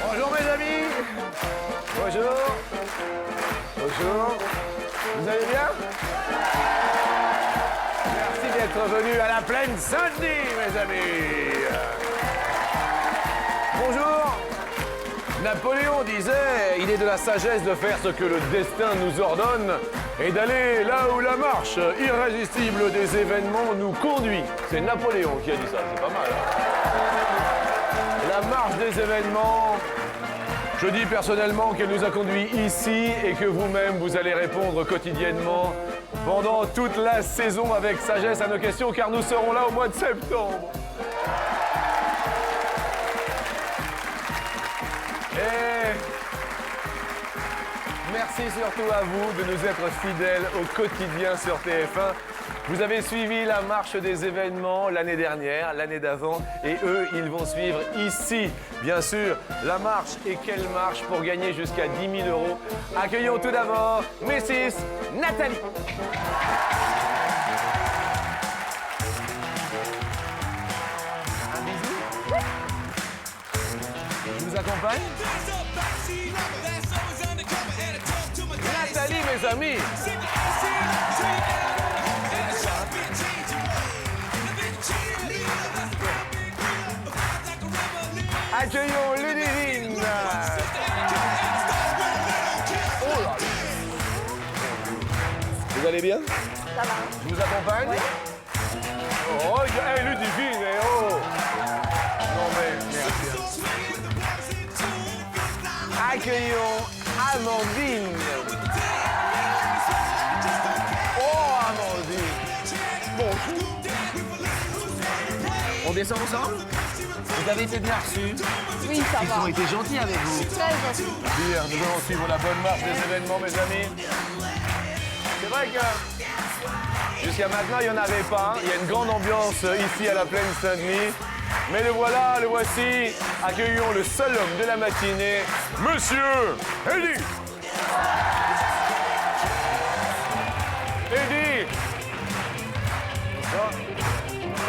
Bonjour mes amis. Bonjour. Bonjour. Vous allez bien? Merci d'être venus à la plaine Saint-Denis, mes amis. Bonjour. Napoléon disait, il est de la sagesse de faire ce que le destin nous ordonne et d'aller là où la marche irrésistible des événements nous conduit. C'est Napoléon qui a dit ça, c'est pas mal. Hein? La marche des événements, je dis personnellement qu'elle nous a conduits ici et que vous-même, vous allez répondre quotidiennement pendant toute la saison avec sagesse à nos questions, car nous serons là au mois de septembre. Et merci surtout à vous de nous être fidèles au quotidien sur TF1. Vous avez suivi la marche des événements l'année dernière, l'année d'avant, et eux, ils vont suivre ici, bien sûr, la marche. Et quelle marche pour gagner jusqu'à 10 000 €. Accueillons tout d'abord Mrs. Nathalie. Un bisou. Je vous accompagne. Nathalie, mes amis. Accueillons Ludivine. Oh là. Vous allez bien? Ça va. Je vous accompagne? Oui. Oh, hey, Ludivine, oh! Non mais, merci. Accueillons Amandine. Oh, Amandine. Bonjour. On descend ensemble? Vous avez été bien reçus? Oui, ça Ils va. ont été gentils avec vous. Très gentil. Bien, nous allons suivre la bonne marche des événements, mes amis. C'est vrai que jusqu'à maintenant, il n'y en avait pas. Il y a une grande ambiance ici à la plaine Saint-Denis. Mais le voilà, le voici. Accueillons le seul homme de la matinée, Monsieur Eddy. Eddy.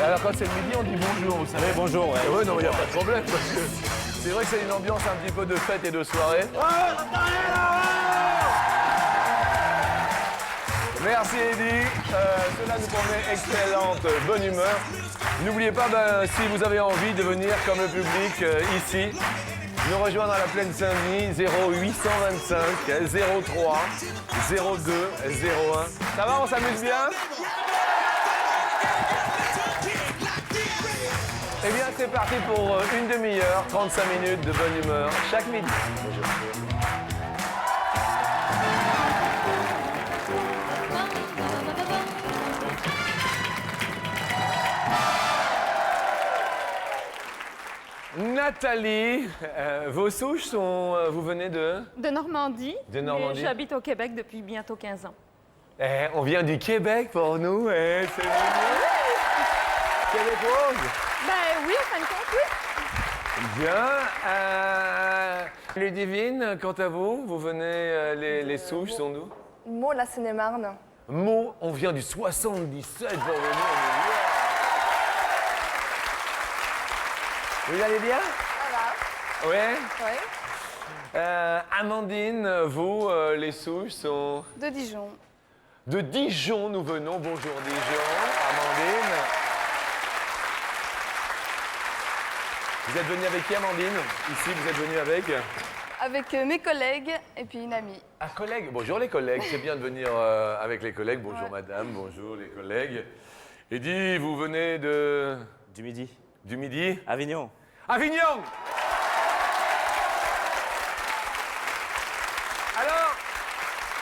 Alors quand c'est le midi, on dit bonjour, vous savez. Bonjour, ouais. Ouais, non, il n'y a pas de problème, parce que c'est vrai que c'est une ambiance un petit peu de fête et de soirée. Merci Eddy, cela nous promet excellente bonne humeur. N'oubliez pas, si vous avez envie de venir comme le public ici, nous rejoindre à la plaine Saint-Denis, 0825 03 02 01. Ça va, on s'amuse bien? Eh bien, c'est parti pour une demi-heure, 35 minutes de bonne humeur chaque midi. Bonjour. Nathalie, vos souches sont... vous venez de... De Normandie. De Normandie. Mais j'habite au Québec depuis bientôt 15 ans. On vient du Québec pour nous, c'est mignon. Québécoise. Ben oui, en fin de compte, oui. Bien. Ludivine, quant à vous, vous venez... les souches sont d'où? Meaux, la Seine-et-Marne. Meaux, on vient du 77 pour venir. Vous allez bien? Ça va. Ouais. Oui. Amandine, vous, les souches sont... De Dijon. De Dijon, nous venons. Bonjour Dijon. Amandine. Vous êtes venue avec qui, Amandine? Ici, vous êtes venue avec? Avec mes collègues et puis une amie. Un collègue. Bonjour les collègues. C'est bien de venir avec les collègues. Bonjour Ouais. madame, bonjour les collègues. Eddy, vous venez de... Du midi. Du midi? Avignon. Avignon! Alors,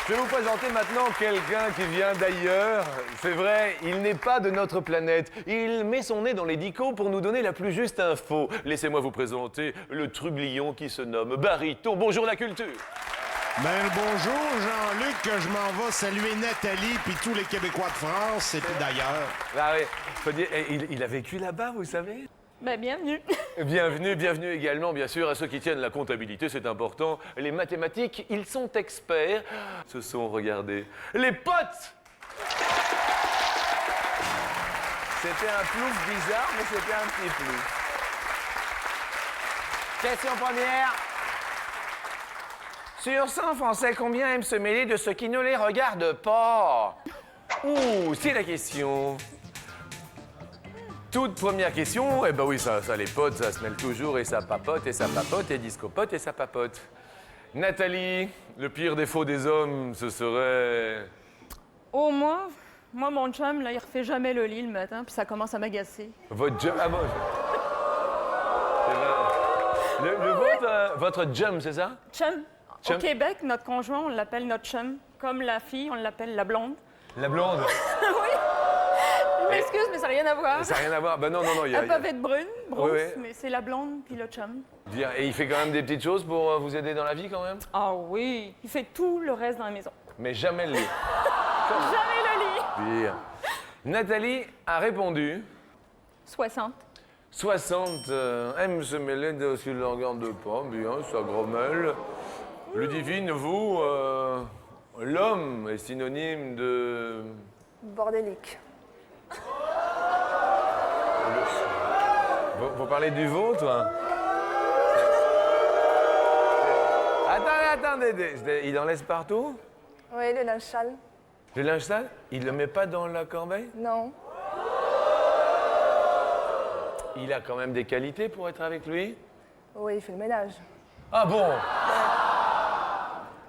Je vais vous présenter maintenant quelqu'un qui vient d'ailleurs. C'est vrai, il n'est pas de notre planète. Il met son nez dans les dicos pour nous donner la plus juste info. Laissez-moi vous présenter le trublion qui se nomme Baryton. Bonjour la culture. Ben bonjour Jean-Luc, je m'en vais saluer Nathalie puis tous les Québécois de France et puis d'ailleurs. Ah oui, faut dire, il a vécu là-bas, vous savez. Ben, bienvenue. Bienvenue également, bien sûr, à ceux qui tiennent la comptabilité, c'est important. Les mathématiques, ils sont experts. Ce sont, regardez, les potes. C'était un plouf bizarre, mais c'était un petit plouf. Question première. Sur 100 Français, combien aiment se mêler de ce qui ne les regarde pas? Ouh, c'est la question. Toute première question, eh ben oui, ça les potes, ça se mêle toujours et ça papote et discopote et ça papote. Nathalie, le pire défaut des hommes, ce serait... Oh, moi, mon chum, là, il refait jamais le lit le matin, puis ça commence à m'agacer. Votre jump... Ah bon... Le vôtre, votre jump, c'est ça? Chum. Chum. Au Québec, notre conjoint, on l'appelle notre chum. Comme la fille, on l'appelle la blonde. La blonde. Oui. Je m'excuse, mais ça n'a rien à voir. Ça n'a rien à voir. Ben non, il y a... Elle peut être brune, brousse, Oui. mais c'est la blonde puis le chum. Bien. Et il fait quand même des petites choses pour vous aider dans la vie, quand même? Ah oui, il fait tout le reste dans la maison. Mais jamais le lit. Jamais le lit. Bien. Nathalie a répondu... 60. 60 aime se mêler de ce qu'il ne regarde pas, bien, ça grommelle. Ludivine, vous, l'homme est synonyme de... Bordélique. Vous parlez du vôtre? Attendez, il en laisse partout? Oui, le linge sale. Le linge sale, il le met pas dans la corbeille? Non. Il a quand même des qualités pour être avec lui? Oui, il fait le ménage. Ah bon?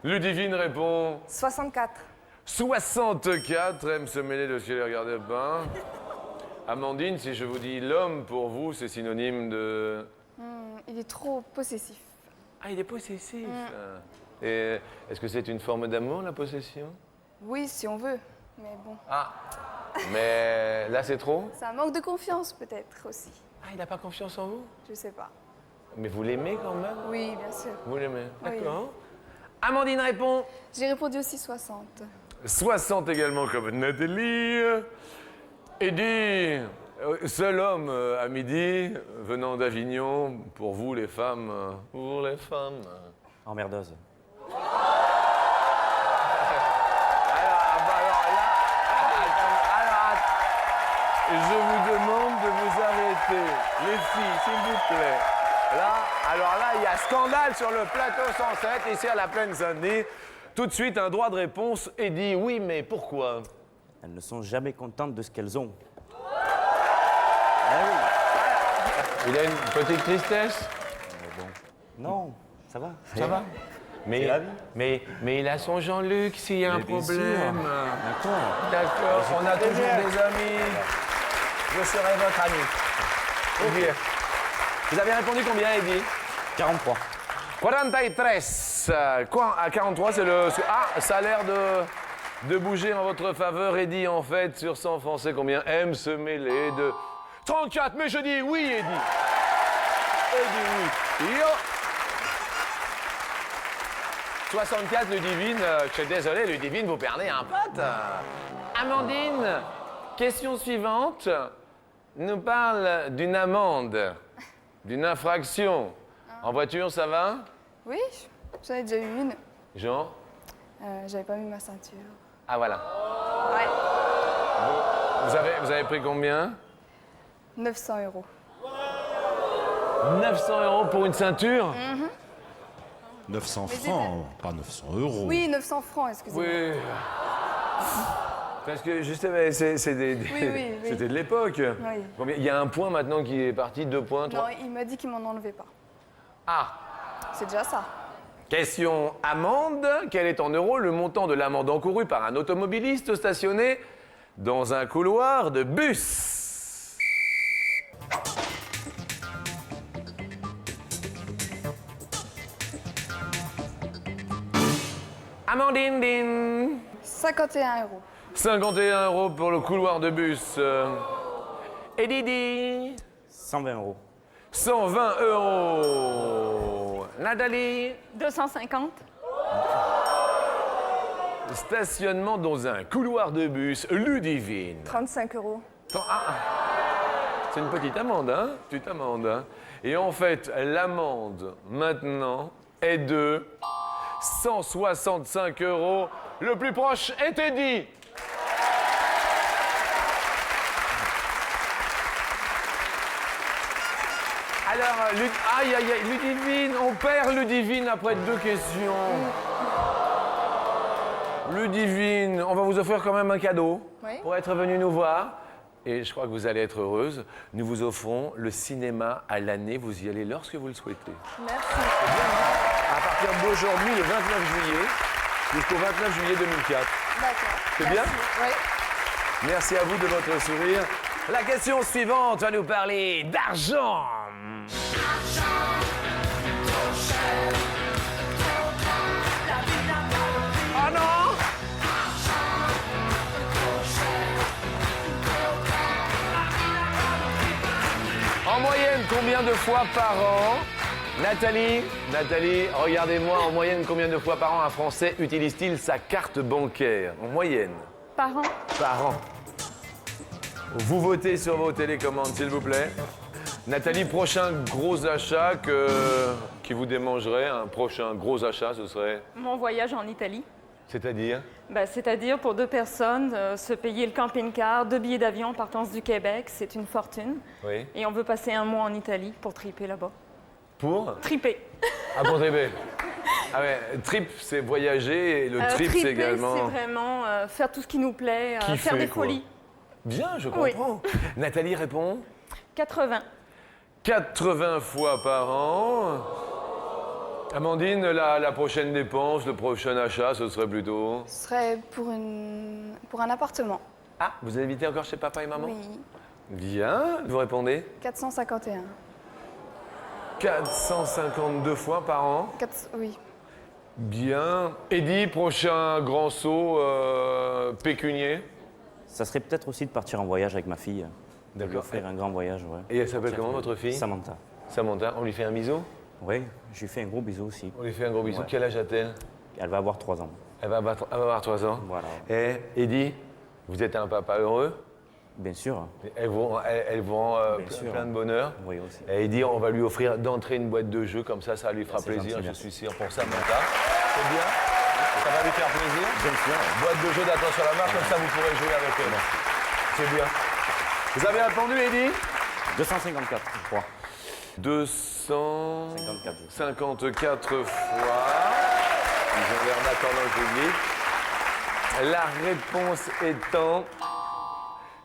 Ludivine répond... 64. 64 aime se mêler de ce qu'il ne regarde pas. Amandine, si je vous dis l'homme, pour vous, c'est synonyme de... Il est trop possessif. Ah, il est possessif. Et est-ce que c'est une forme d'amour, la possession? Oui, si on veut. Mais bon. Ah, mais là, c'est trop? C'est un manque de confiance, peut-être, aussi. Ah, il n'a pas confiance en vous? Je sais pas. Mais vous l'aimez quand même? Oui, bien sûr. Vous l'aimez? Oui. D'accord. Amandine répond... J'ai répondu aussi 60. 60 également comme Nathalie. Et dit, seul homme à midi, venant d'Avignon, pour vous les femmes, pour les femmes. Emmerdeuse. Je vous demande de vous arrêter. Les filles, s'il vous plaît. Alors là, il y a scandale sur le plateau 107, ici à la Plaine Saint-Denis. Tout de suite, un droit de réponse et dit oui, mais pourquoi? Elles ne sont jamais contentes de ce qu'elles ont. Il a une petite tristesse. Non, ça va. Ça va? C'est la vie. Mais il a son Jean-Luc s'il y a un Mais bien problème. sûr. D'accord, on a toujours des amis. Je serai votre ami. Faut dire. Vous avez répondu combien, Eddie? 43. 43. Quoi? À 43, c'est le... Ah, ça a l'air de bouger en votre faveur. Eddie, en fait, sur 100 Français, combien aime se mêler de... 34, mais je dis oui, Eddie. Eddie, oui. Yo. 64, Ludivine, je suis désolé, Ludivine, vous perdez un pote. Amandine, question suivante, nous parle d'une amende, d'une infraction. En voiture, ça va? Oui, j'en ai déjà eu une. Genre? J'avais pas mis ma ceinture. Ah, voilà. Ouais. Vous avez pris combien? 900 €. 900 € pour une ceinture? 900 Mais francs, pas 900 euros. Oui, 900 francs, excusez-moi. Oui. Parce que justement, c'était oui. de l'époque. Oui. Combien? Il y a un point maintenant qui est parti, 2 points, 3. Non, il m'a dit qu'il m'en enlevait pas. Ah, C'est déjà ça. question amende. Quel est en euros le montant de l'amende encourue par un automobiliste stationné dans un couloir de bus? Amandine, din. 51 euros. 51 € pour le couloir de bus. Et Didi, 120 euros. 120 €. Nathalie, 250. stationnement dans un couloir de bus, Ludivine. 35 euros. C'est une petite amende, hein? Petite amende, hein? Et en fait, l'amende, maintenant, est de 165 €. Le plus proche est Eddy. Alors, aïe, aïe, aïe, Ludivine, on perd Ludivine après 2 questions. Ludivine, on va vous offrir quand même un cadeau Oui. pour être venu nous voir. Et je crois que vous allez être heureuse. Nous vous offrons le cinéma à l'année. Vous y allez lorsque vous le souhaitez. Merci. À partir d'aujourd'hui, le 29 juillet, jusqu'au 29 juillet 2004. D'accord. C'est bien? Oui. Merci à vous de votre sourire. La question suivante va nous parler d'argent. Oh non! En moyenne, combien de fois par an? Nathalie, regardez-moi, en moyenne, combien de fois par an un Français utilise-t-il sa carte bancaire? En moyenne. Par an. Par an. Vous votez sur vos télécommandes, s'il vous plaît. Nathalie, prochain gros achat qui vous démangerait, un prochain gros achat, ce serait? Mon voyage en Italie. C'est-à-dire? C'est-à-dire pour 2 personnes, se payer le camping-car, 2 billets d'avion en partance du Québec, c'est une fortune. Oui. Et on veut passer 1 mois en Italie pour triper là-bas. Pour? Triper. Ah, pour triper. Ah ouais, trip, c'est voyager, et le trip, triper, c'est également... c'est vraiment faire tout ce qui nous plaît, Kiffer, faire des quoi. folies. Bien, je Oui. comprends. Nathalie répond? 80. 80 fois par an. Amandine, la prochaine dépense, le prochain achat, ce serait plutôt... Ce serait pour un appartement. Ah, vous habitez encore chez papa et maman? Oui. Bien, vous répondez? 451. 452 fois par an. Oui. Bien. Eddy, prochain grand saut pécunier. Ça serait peut-être aussi de partir en voyage avec ma fille. De lui D'accord. offrir un grand voyage, ouais. Et elle s'appelle comment, votre fille? Samantha. Samantha. On lui fait un bisou? Oui, je lui fais un gros bisou aussi. On lui fait un gros bisou. Ouais. Quel âge a-t-elle? Elle va avoir 3 ans. Elle va avoir 3 ans. Voilà. Et Eddy, vous êtes un papa heureux? Bien sûr. Elles vont Bien sûr. plein de bonheur. Oui, aussi. Et Eddy, on va lui offrir d'entrée une boîte de jeux, comme ça lui fera C'est plaisir, gentil, je merci. suis sûr, pour Samantha. C'est bien? Ça va lui faire plaisir? Bien sûr. Boîte de jeux d'attention à la marque, comme ça vous pourrez jouer avec elle. C'est bien. Vous avez répondu, Eddy? 254, je crois. 254 fois. Ils ont l'air d'attendre le public. La réponse étant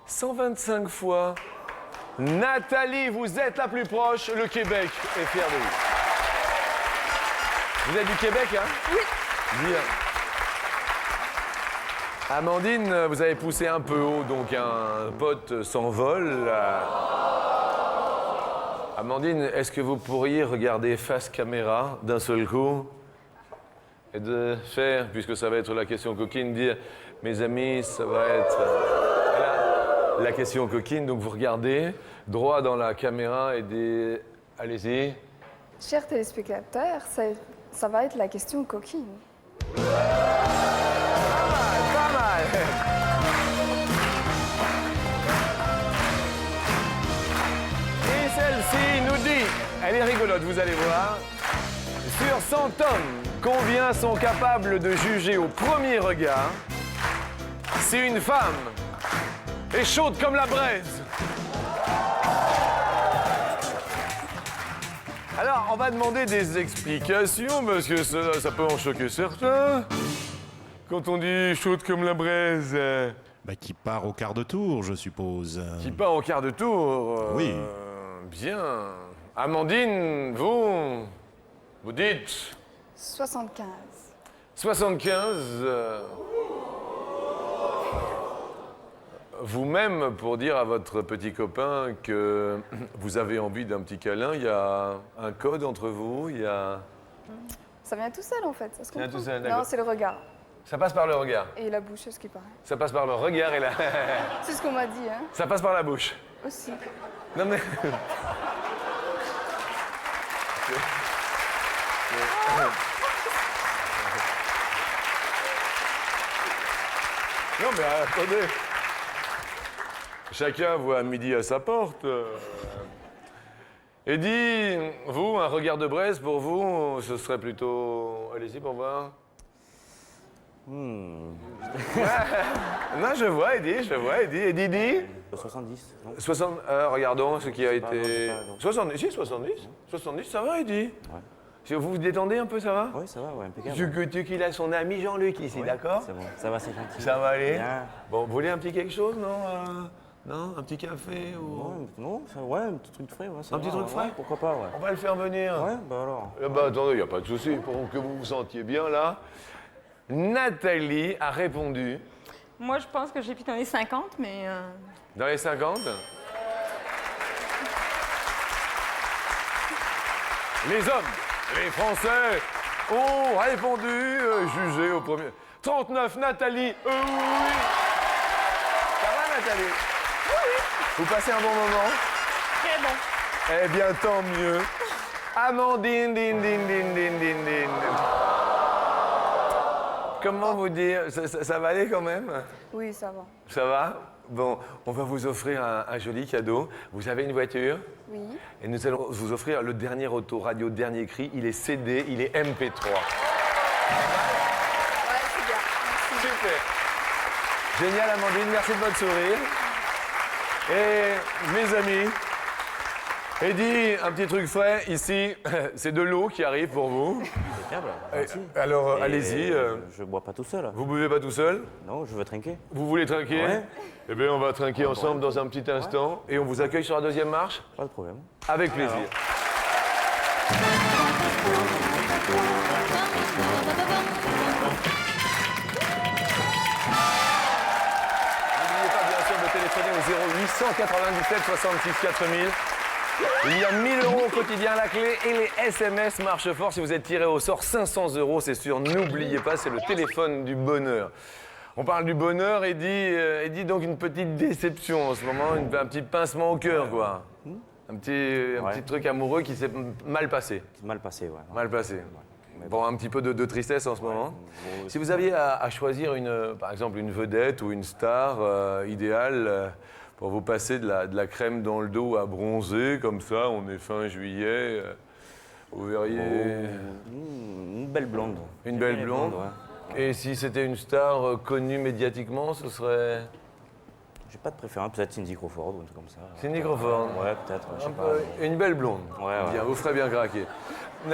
125 fois. Nathalie, vous êtes la plus proche. Le Québec est fier de vous. Vous êtes du Québec, hein? Oui. Bien. Amandine, vous avez poussé un peu haut, donc un pote s'envole. Amandine, est-ce que vous pourriez regarder face caméra d'un seul coup et de faire, puisque ça va être la question coquine, dire « Mes amis, ça va être la question coquine ». Donc vous regardez droit dans la caméra et dites « Allez-y ». Chers téléspectateurs, ça va être la question coquine. Pas mal. Et celle-ci nous dit, elle est rigolote, vous allez voir. Sur 100 hommes, combien sont capables de juger au premier regard si une femme est chaude comme la braise? Alors, on va demander des explications, parce que ça peut en choquer certains. Quand on dit chaude comme la braise, Qui part au quart de tour, je suppose. qui part au quart de tour. Oui. Bien. Amandine, vous dites 75. 75. Vous-même, pour dire à votre petit copain que vous avez envie d'un petit câlin, il y a un code entre vous, il y a... Ça vient tout seul en fait. Ça se vient comprend. tout seul, d'accord. Non, c'est le regard. Ça passe par le regard. Et la bouche, ce qui paraît. Ça passe par le regard et la... C'est ce qu'on m'a dit, hein. Ça passe par la bouche. Aussi. Non mais... Non mais attendez. Chacun voit midi à sa porte. Eddie, vous, un regard de braise pour vous, ce serait plutôt... Allez-y pour voir. Non, je vois Eddie. Et Didi 70, non 60... regardons ce qui a été... pas, non. 70, si, 70. 70, ça va Eddie? Ouais. Si vous vous détendez un peu, ça va? Oui, ça va, ouais, impeccable. Tu qu'il a son ami Jean-Luc ici, Ouais, d'accord? C'est bon, ça va, c'est gentil. Ça va aller? Bien. Bon, vous voulez un petit quelque chose, non? Non? Un petit café ou... Ouais, non, ouais, un petit truc frais. Ouais, ça Un petit va, truc frais? ouais, pourquoi pas, ouais. On va le faire venir. Ouais, bah alors. Bah attendez, il n'y a pas de souci, pour que vous vous sentiez bien là. Nathalie a répondu Moi, je pense que j'ai pu donner 50, mais... dans les 50. Les hommes, les Français ont répondu, jugé au premier. 39, Nathalie. Oui. Ça va, Nathalie? Oui. Vous passez un bon moment? Très bon. Eh bien, tant mieux. Amandine, din. Comment vous dire? Ça va aller quand même? Oui, ça va. Ça va? Bon, on va vous offrir un joli cadeau. Vous avez une voiture? Oui. Et nous allons vous offrir le dernier autoradio, dernier cri. Il est CD, il est MP3. Ouais, c'est bien. Merci. Super. Génial, Amandine. Merci de votre sourire. Et mes amis, Eddie, un petit truc frais ici. C'est de l'eau qui arrive pour vous. Impeccable, merci. Alors, Et allez-y. Je bois pas tout seul. Vous buvez pas tout seul? Non, je veux trinquer. Vous voulez trinquer? Ouais. Eh bien, on va trinquer ensemble dans un petit instant. Et on vous accueille sur la deuxième marche? Pas de problème. Avec plaisir. N'oubliez pas, bien sûr, de téléphoner au 0800 97 66 4000. Il y a 1000 € au quotidien à la clé et les SMS marchent fort. Si vous êtes tiré au sort, 500 €, c'est sûr. N'oubliez pas, c'est le téléphone du bonheur. On parle du bonheur et dit donc une petite déception en ce moment, un petit pincement au cœur, quoi. Un petit truc amoureux qui s'est mal passé. C'est mal passé, ouais. Mal passé. Mais Bon, un petit peu de tristesse en ce moment. Bon, Si vous aviez à choisir, par exemple, une vedette ou une star idéale pour vous passer de la crème dans le dos à bronzer, comme ça, on est fin juillet, vous verriez... Une belle blonde. Une belle Les blonde. ouais. Et si c'était une star connue médiatiquement, ce serait... J'ai pas de préférence, peut-être Cindy Crawford ou un truc comme ça. Cindy Crawford. Ouais, peut-être, je sais Un pas. peu- Une belle blonde. Ouais. Bien, vous ferez bien craquer.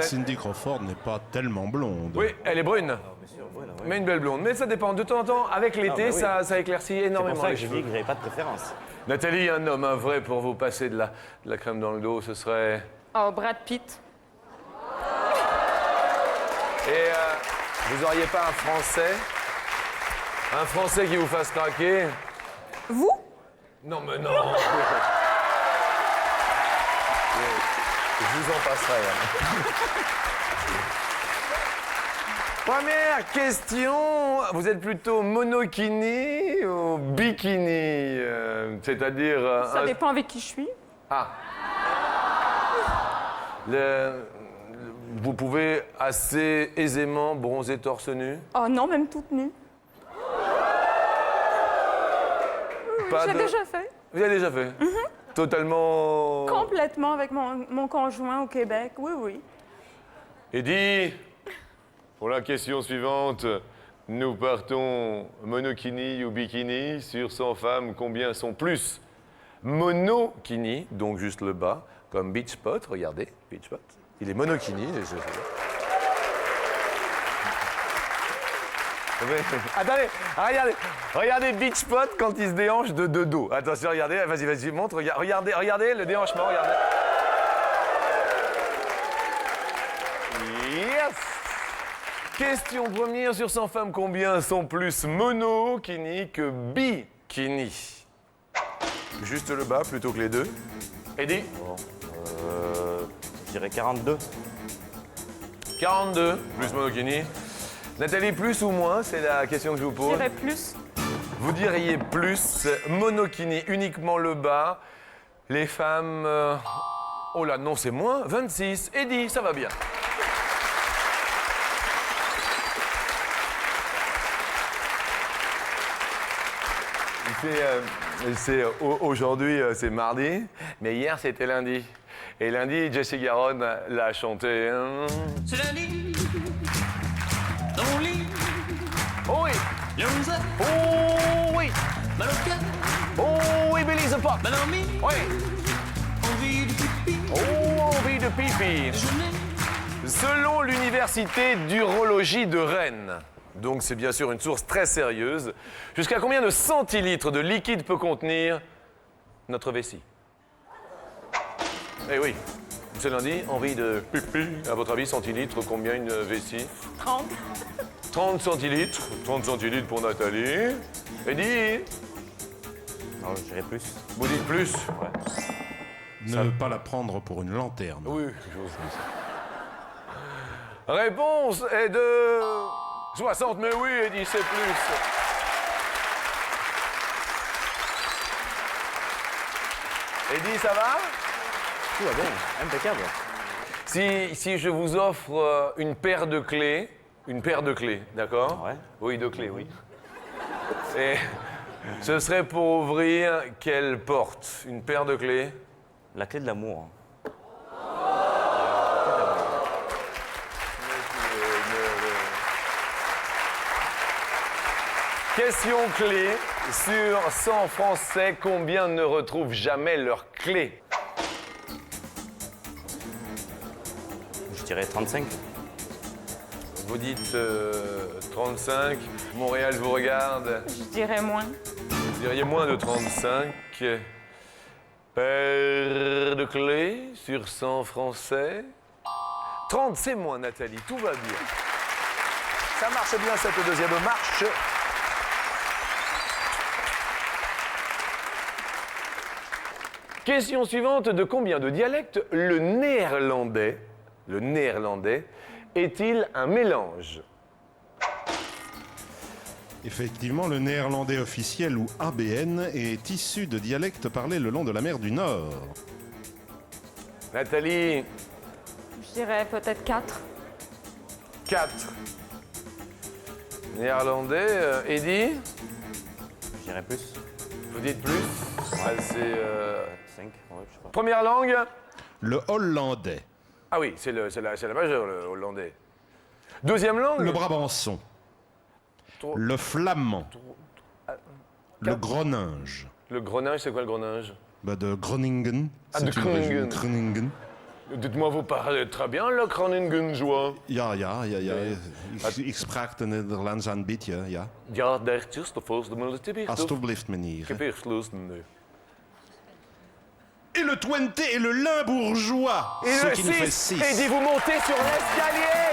Cindy Crawford n'est pas tellement blonde. Oui, elle est brune, Bien sûr, ouais, ouais. mais une belle blonde. Mais ça dépend. De temps en temps, avec l'été, bah oui. ça éclaircit C'est pour énormément ça les que je cheveux. dis que j'avais pas de préférence. Nathalie, un homme, un vrai, pour vous passer de la crème dans le dos, ce serait... Oh, Brad Pitt. Et vous auriez pas un Français qui vous fasse craquer? Vous? Non, mais non. Je vous en passerai. Première question. Vous êtes plutôt monokini ou bikini? C'est-à-dire... Ça dépend avec qui je suis. Ah. Vous pouvez assez aisément bronzer torse nu? Oh non, même toute nue. Pas J'ai de- déjà fait. Vous avez déjà fait? Totalement... Complètement avec mon conjoint au Québec. Oui, oui. Eddie, pour la question suivante, nous partons monokini ou bikini sur 100 femmes, combien sont plus monokini, donc juste le bas, comme beach spot, regardez, beach spot. Il est monokini. Attendez, regardez beach spot quand il se déhanche de dos. Attention, regardez, vas-y, montre, regardez le déhanchement, regardez. Yes! Question première sur 100 femmes, combien sont plus monokini que bikini? Juste le bas plutôt que les deux. Eddie? Bon, je dirais 42. 42, plus monokini. Nathalie, plus ou moins, c'est la question que je vous Je pose. dirais plus. Vous diriez plus, monokini, uniquement le bas. Les femmes... Oh là, non, c'est moins, 26. Eddie, ça va bien. Aujourd'hui, c'est mardi, mais hier, c'était lundi. Et lundi, Jessie Garonne l'a chanté. C'est lundi, dans mon lit, Oh oui, Yonza, oh oui, mal au cœur, oh oui, Billy the Pop. mal en mie, Oui, envie de pipi, oh, envie de pipi. déjeuner, Selon l'université d'urologie de Rennes, donc c'est bien sûr une source très sérieuse, jusqu'à combien de centilitres de liquide peut contenir notre vessie? Eh oui, c'est lundi, envie de pipi. À votre avis, centilitres, combien une vessie? 30. 30 centilitres. 30 centilitres pour Nathalie. Eddie, Non, je dirais plus. vous dites plus? Ne pas la prendre pour une lanterne. Oui, j'ose ça. Réponse est de 60, mais oui, Eddie, c'est plus. Eddie, ça va? Tout va bien, impeccable. Si je vous offre une paire de clés, d'accord? Ouais. Oui, de clés, oui. Et ce serait pour ouvrir quelle porte? Une paire de clés? La clé de l'amour. Question clé. Sur 100 Français, combien ne retrouvent jamais leurs clés? Je dirais 35. Vous dites 35. Montréal vous regarde. Je dirais moins. Vous diriez moins de 35. Paire de clés sur 100 Français. 30, c'est moins, Nathalie. Tout va bien. Ça marche bien, cette deuxième marche. Question suivante. De combien de dialectes le néerlandais est-il un mélange? Effectivement, le néerlandais officiel, ou ABN, est issu de dialectes parlés le long de la mer du Nord. Nathalie, Je dirais peut-être 4. 4. Néerlandais, Eddie, Je dirais plus. vous dites plus? Ah, c'est 5, ouais, je sais pas. première langue? Le hollandais, Ah oui, c'est la majeure, le hollandais. Deuxième langue? le brabançon, Trois- le flamand, le quatre. groninge. Le Groninge, c'est quoi le Groninge? Bah, de Groningen. Ah, c'est de une région. Groningen. Groningen. Dites-moi, vous parlez très bien le Groningenjois. Ja. Ik sprak de Nederlands een beetje, ja. Ja, daar is de volgende multiplier. Alsjeblieft, meneer. Gebeurtsloosende. Et le Twente et le Limbourgeois. Et ce le qui nous fait 6, 6. Eddie, vous montez sur l'escalier.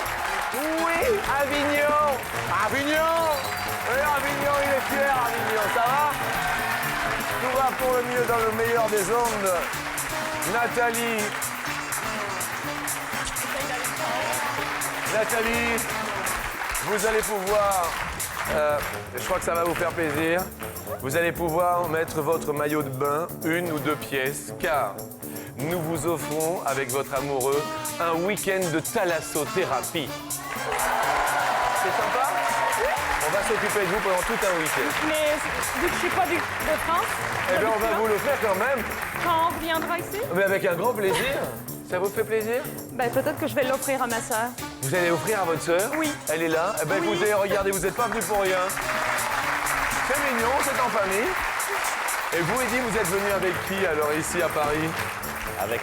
Oui, Avignon. Avignon. Oui, Avignon, il est fier, Avignon. Ça va? Tout va pour le mieux dans le meilleur des ondes. Nathalie. Nathalie, vous allez pouvoir, je crois que ça va vous faire plaisir, vous allez pouvoir mettre votre maillot de bain, 1 ou 2 pièces, car nous vous offrons, avec votre amoureux, un week-end de thalassothérapie. C'est sympa? On va s'occuper de vous pendant tout un week-end. Mais vu que je suis pas de France, Eh bien, on va vous l'offrir quand même, quand on reviendra ici, mais avec un grand plaisir. Ça vous fait plaisir? ben, peut-être que je vais l'offrir à ma sœur. Vous allez offrir à votre sœur? Oui. Elle est là? Eh bien, Oui. écoutez, regardez, vous n'êtes pas venus pour rien. C'est mignon, c'est en famille. Et vous, Eddie, vous êtes venu avec qui, alors, ici, à Paris? Avec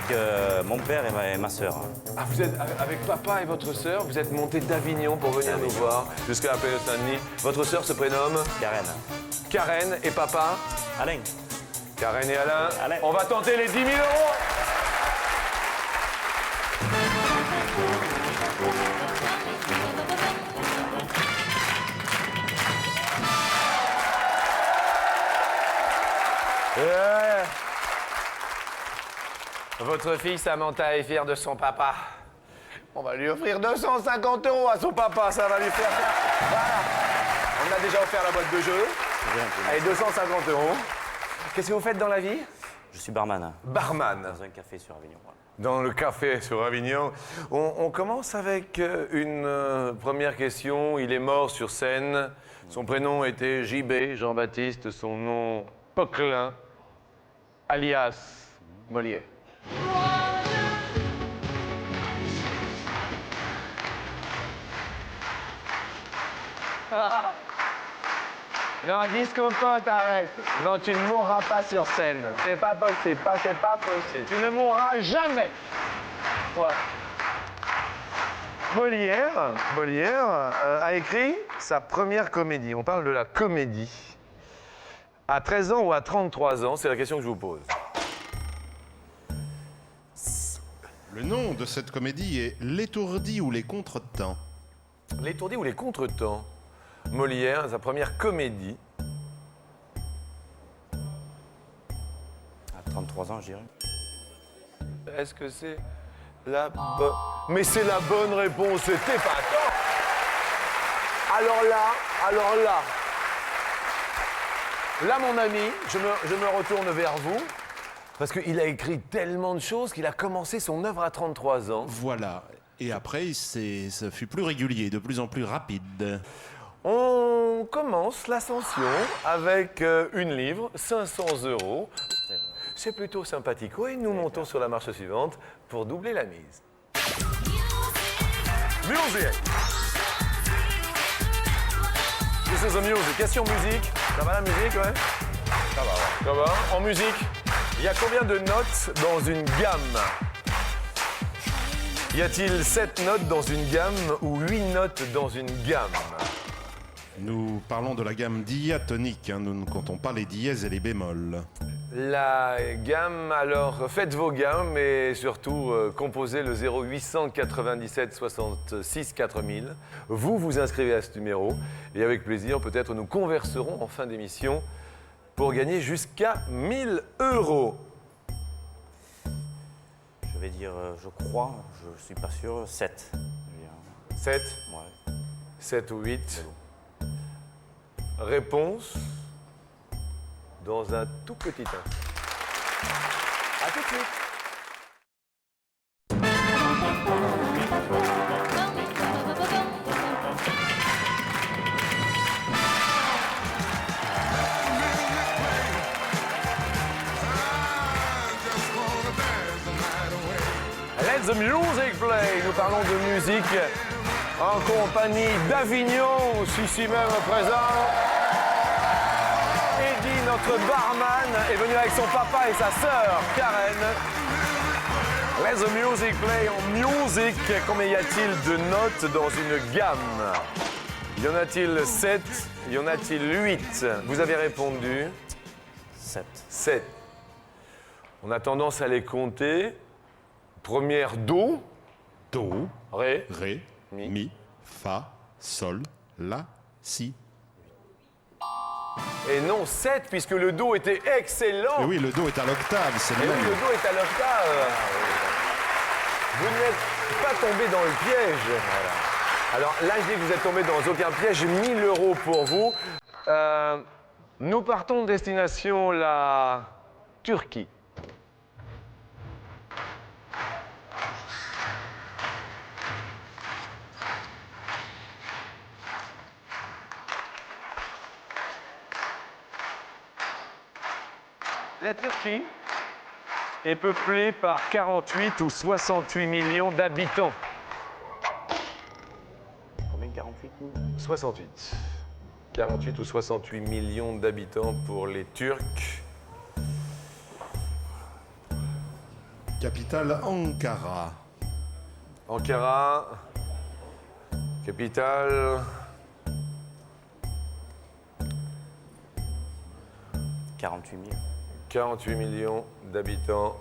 mon père et ma sœur. Ah, vous êtes avec papa et votre sœur, vous êtes montés d'Avignon pour venir nous voir jusqu'à la Place de Saint-Denis. Votre sœur se prénomme Karen. Karen et papa? Alain. Karen et Alain. Alain. On va tenter les 10 000 euros. Ouais. Votre fille Samantha est fière de son papa. On va lui offrir 250 euros à son papa, ça va lui faire. Voilà. On a déjà offert la boîte de jeu. Allez, 250 €. Qu'est-ce que vous faites dans la vie? Je suis barman Barman. dans un café sur Avignon. Voilà. Dans le café sur Avignon. On commence avec une première question. Il est mort sur scène. Son prénom était JB, Jean-Baptiste. Son nom, Poquelin, alias Molière. Non, discopote, arrête. Non, tu ne mourras pas sur scène. C'est pas possible, c'est pas possible. Tu ne mourras jamais. Ouais. Molière a écrit sa première comédie. On parle de la comédie. À 13 ans ou à 33 ans, c'est la question que je vous pose. Le nom de cette comédie est L'étourdi ou les contretemps. L'étourdi ou les contretemps? Molière, sa première comédie. À 33 ans, je dirais. Est-ce que c'est la bonne... Mais c'est la bonne réponse, c'était pas tort. Alors là, mon ami, je me retourne vers vous, parce qu'il a écrit tellement de choses qu'il a commencé son œuvre à 33 ans. Voilà. Et après, ça fut plus régulier, de plus en plus rapide. On commence l'ascension avec une livre, 500 €. C'est plutôt sympathico et nous montons sur la marche suivante pour doubler la mise. Music! This is a music. Question musique. Ça va la musique, ouais? Ça va, ouais. Ça va. En musique, il y a combien de notes dans une gamme? Y a-t-il 7 notes dans une gamme ou 8 notes dans une gamme? Nous parlons de la gamme diatonique, hein. Nous ne comptons pas les dièses et les bémols. La gamme, alors faites vos gammes et surtout composez le 0897 66 4000. Vous vous inscrivez à ce numéro et avec plaisir, peut-être nous converserons en fin d'émission pour gagner jusqu'à 1000 €. Je vais dire, je crois, je suis pas sûr, 7. 7, Ouais. 7 ou 8. Réponse dans un tout petit instant. À tout de suite. Let the music play. Nous parlons de musique en compagnie d'Avignon, ici même présent. Eddie, notre barman, est venu avec son papa et sa sœur, Karen. Let the music play en musique. Combien y a-t-il de notes dans une gamme? Y en a-t-il 7? Y en a-t-il 8? Vous avez répondu 7. 7. On a tendance à les compter. Première, Do. Do, Ré. Ré, Mi, Fa, Sol, La, Si. Et non 7, puisque le Do était excellent. Et oui, le Do est à l'octave, c'est le Et oui, même. le Do est à l'octave. Vous n'êtes pas tombé dans le piège. Alors là, je dis que vous êtes tombé dans aucun piège. 1000 € pour vous. Nous partons de destination la Turquie. La Turquie est peuplée par 48 ou 68 millions d'habitants. Combien? 48 000? 68. 48 ou 68 millions d'habitants pour les Turcs. Capitale Ankara. Ankara, capitale. 48 000. 48 millions d'habitants.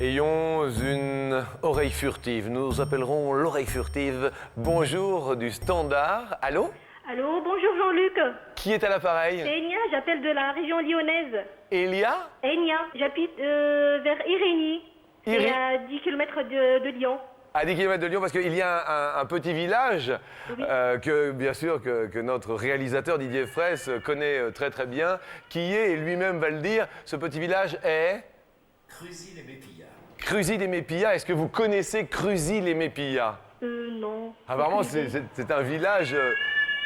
Ayons une oreille furtive. Nous appellerons l'oreille furtive. Bonjour du Standard. Allô? Allô, bonjour Jean-Luc. Qui est à l'appareil? C'est Enya, j'appelle de la région lyonnaise. Elia? Enya, j'habite vers Irénie. C'est à 10 km de Lyon. À 10 km de Lyon, parce qu'il y a un petit village que, bien sûr, que notre réalisateur Didier Fraisse connaît très très bien, qui est, et lui-même va le dire, ce petit village est... Cruzy-les-Mépillas. Cruzy-les-Mépillas. Est-ce que vous connaissez Cruzy-les-Mépillas? Non. Apparemment, c'est un village...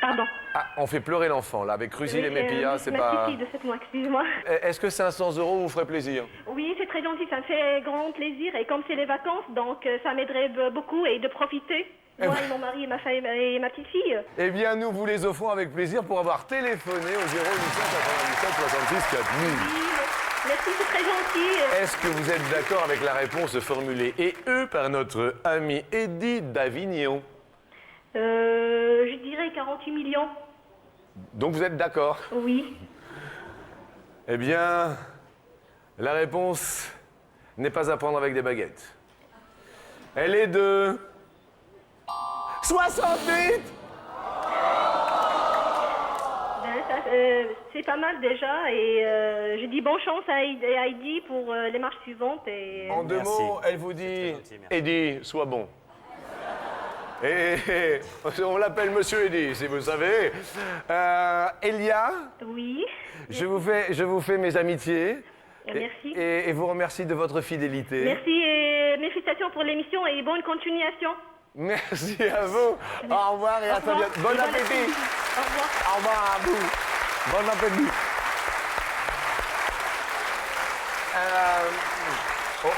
Pardon. Ah, on fait pleurer l'enfant, là, avec Cruzy-les-Mépillas, c'est pas... Ma fille de 7 mois, excuse-moi. Est-ce que 500 € vous ferait plaisir? Oui, c'est très gentil, ça me fait grand plaisir. Et comme c'est les vacances, donc ça m'aiderait beaucoup et de profiter. Moi et mon mari et ma femme et ma petite fille. Eh bien, nous vous les offrons avec plaisir pour avoir téléphoné au 0897 66 4000. Merci, c'est très gentil. Est-ce que vous êtes d'accord avec la réponse formulée et eux par notre ami Eddie d'Avignon? Je dirais 48 millions. Donc vous êtes d'accord? Oui. Eh bien, la réponse n'est pas à prendre avec des baguettes. Elle est de 68. C'est pas mal déjà et je dis bonne chance à Heidi pour les marches suivantes. Et... En deux Merci. mots, elle vous dit, gentil, merci. Eddie, sois bon. Et on l'appelle Monsieur Eddie, si vous savez. Elia, Oui. je vous fais mes amitiés. Merci. Et vous remercie de votre fidélité. Merci et mes félicitations pour l'émission et bonne continuation. Merci à vous. Au revoir et à très bientôt. Bon appétit. Au revoir. Au revoir à vous. Bon appétit.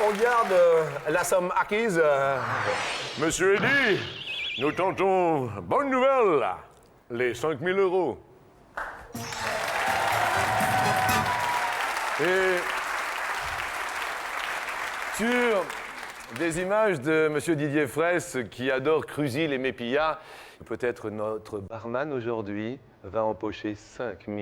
On garde la somme acquise. Monsieur Eddy, nous tentons, bonne nouvelle, les 5 000 €. Et sur des images de Monsieur Didier Fraisse qui adore Cruzy-les-Mépillas, peut-être notre barman aujourd'hui va empocher 5 000 €.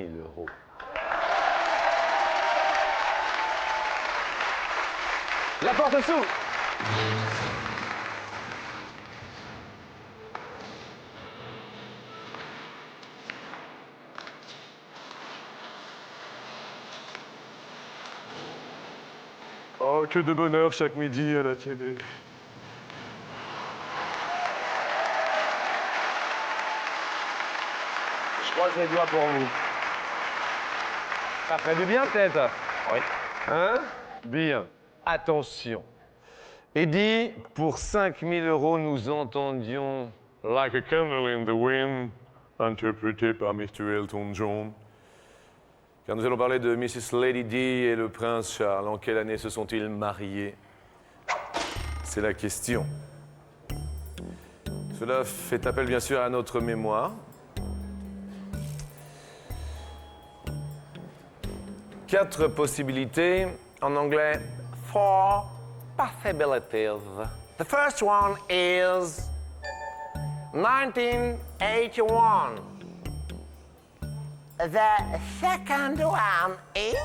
La porte s'ouvre. Oh, que de bonheur chaque midi à la télé. Je croise les doigts pour vous. Ça ferait du bien, peut-être? Oui. Hein? Bien. Attention. Eddie, pour 5 000 €, nous entendions Like a Candle in the Wind, interprété par Mr. Elton John. Car nous allons parler de Mrs. Lady Di et le prince Charles. En quelle année se sont-ils mariés? C'est la question. Cela fait appel bien sûr à notre mémoire. 4 possibilités. En anglais, 4 possibilities. The first one is 1981. The second one is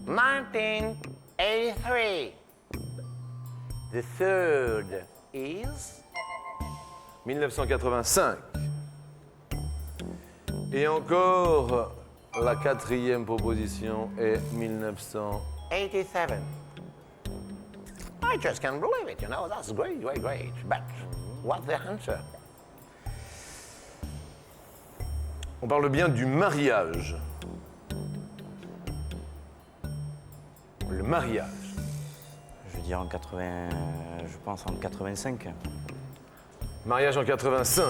1983. The third is 1985. Et encore, la 4e proposition est 1987. I just can't believe it, you know, that's great, great, great. But what's the answer? On parle bien du mariage. Le mariage. Je veux dire en 80, je pense en 85. Mariage en 85.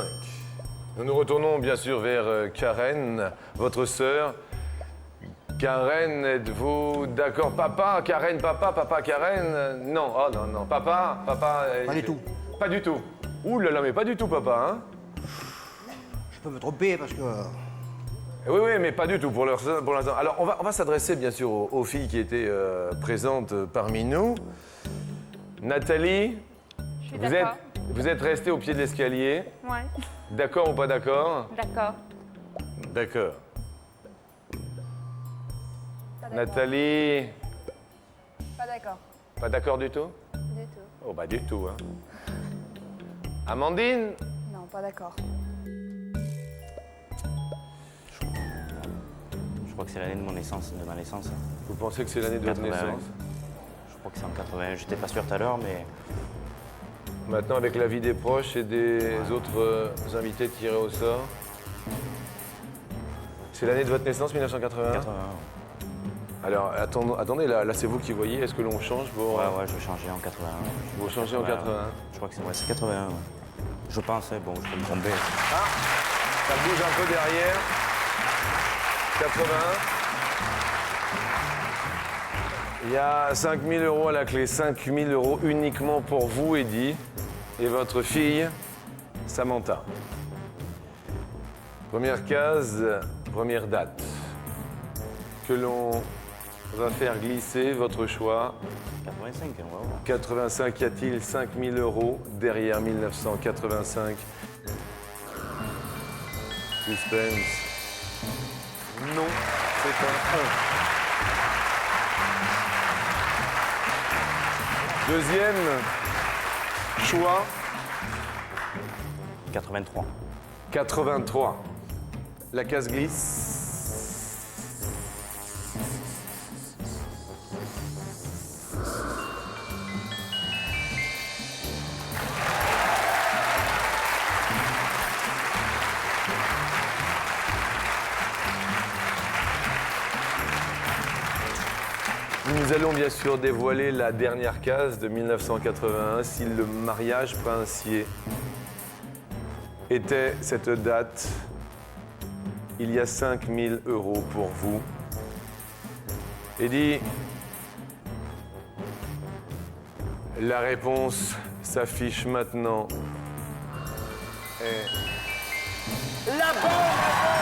Nous nous retournons bien sûr vers Karen, votre sœur. Karen, êtes-vous d'accord? Papa, Karen, papa, Karen? Non, oh non, non, papa. Pas du tout. Pas du tout. Ouh là là, mais pas du tout, papa, hein? Je peux me tromper parce que... Oui, oui, mais pas du tout pour l'instant. Alors, on va s'adresser bien sûr aux filles qui étaient présentes parmi nous. Nathalie, Je suis d'accord. vous êtes restée au pied de l'escalier. Ouais, D'accord ou pas d'accord? d'accord. D'accord. Pas d'accord. Nathalie, Pas d'accord. pas d'accord du tout? Du tout. Oh, bah du tout, hein. Amandine? Non, pas d'accord. Je crois que c'est l'année de mon naissance, de ma naissance. Vous pensez que c'est l'année de votre 80, naissance? Je crois que c'est en 80. J'étais pas sûr tout à l'heure, mais Maintenant, avec l'avis des proches et des autres invités tirés au sort. C'est l'année de votre naissance, 1981 81. Alors, attendez, là c'est vous qui voyez. Est-ce que l'on change vos... Ouais, je vais changer en 81. Vous changez en 81. Je crois que c'est 81. Ouais. Je pensais, bon, je peux me tromper. Ah, ça bouge un peu derrière. 81. Il y a 5 000 € à la clé. 5 000 € uniquement pour vous, Eddy, et votre fille, Samantha. Première case, première date. Que l'on va faire glisser votre choix. 85, on va voir. 85, y a-t-il 5 000 € derrière 1985? Suspense. Non, c'est un 1. Deuxième choix, 83. 83. La case glisse. Nous allons bien sûr dévoiler la dernière case de 1981, si le mariage princier était cette date. Il y a 5 000 € pour vous. Eddy, la réponse s'affiche maintenant. Et... La bonne réponse!